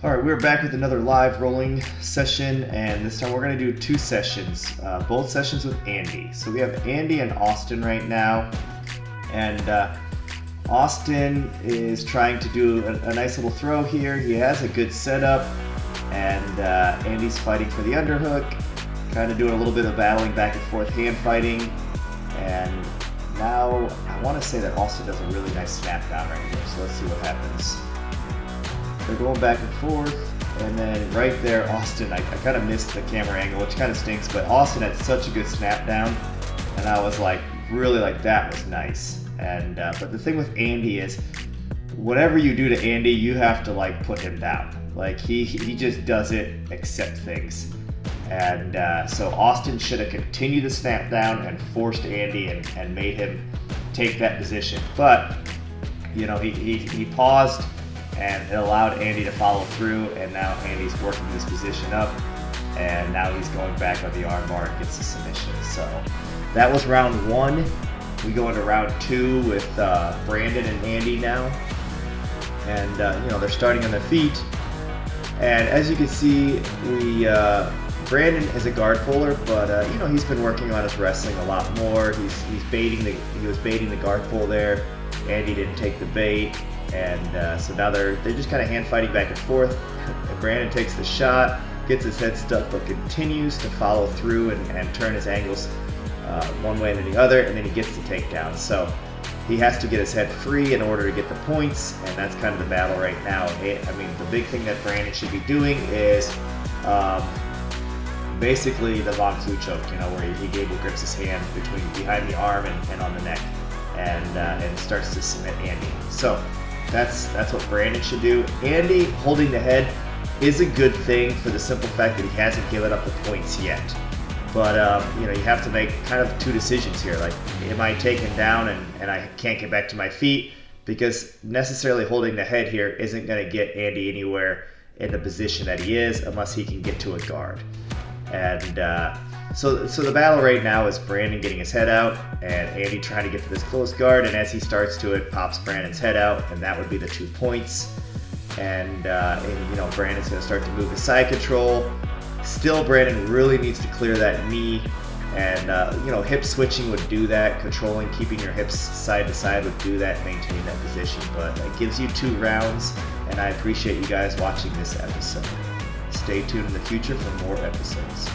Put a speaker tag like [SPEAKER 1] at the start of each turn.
[SPEAKER 1] All right, we're back with another live rolling session, and this time we're going to do two sessions, both sessions with Andy. So we have Andy and Austin right now, and Austin is trying to do a nice little throw here. He has a good setup, and Andy's fighting for the underhook, kind of doing a little bit of battling back and forth, hand fighting, and now I want to say that Austin does a really nice snap down right here, so let's see what happens. They're going back and forth, and then right there, Austin, I kind of missed the camera angle, which kind of stinks, but Austin had such a good snap down, and I was like, really like, that was nice. And but the thing with Andy is, whatever you do to Andy, you have to like put him down. Like he just doesn't accept things. And so Austin should have continued the snap down and forced Andy and made him take that position. But, you know, he paused, and it allowed Andy to follow through, and now Andy's working this position up, and now he's going back on the arm bar and gets the submission. So that was round one. We go into round two with Brandon and Andy now, and you know, they're starting on their feet. And as you can see, Brandon is a guard puller, but you know, he's been working on his wrestling a lot more. He was baiting the guard pull there. Andy didn't take the bait. And so now they're just kind of hand fighting back and forth. And Brandon takes the shot, gets his head stuck, but continues to follow through and turn his angles one way and then the other, and then he gets the takedown. So he has to get his head free in order to get the points, and that's kind of the battle right now. I mean, the big thing that Brandon should be doing is basically the Von Flue choke, you know, where he Gable grips his hand behind the arm and on the neck, and starts to submit Andy. So that's what Brandon should do. Andy holding the head is a good thing for the simple fact that he hasn't given up the points yet. But you know, you have to make kind of two decisions here. Like, am I taken down and I can't get back to my feet? Because necessarily holding the head here isn't going to get Andy anywhere in the position that he is unless he can get to a guard. And so the battle right now is Brandon getting his head out and Andy trying to get to this close guard, and as he starts to, it pops Brandon's head out, and that would be the 2 points. And you know, Brandon's going to start to move his side control. Still, Brandon really needs to clear that knee, and you know, hip switching would do that. Controlling, keeping your hips side to side would do that, maintaining that position. But it gives you 2 rounds, and I appreciate you guys watching this episode. Stay tuned in the future for more episodes.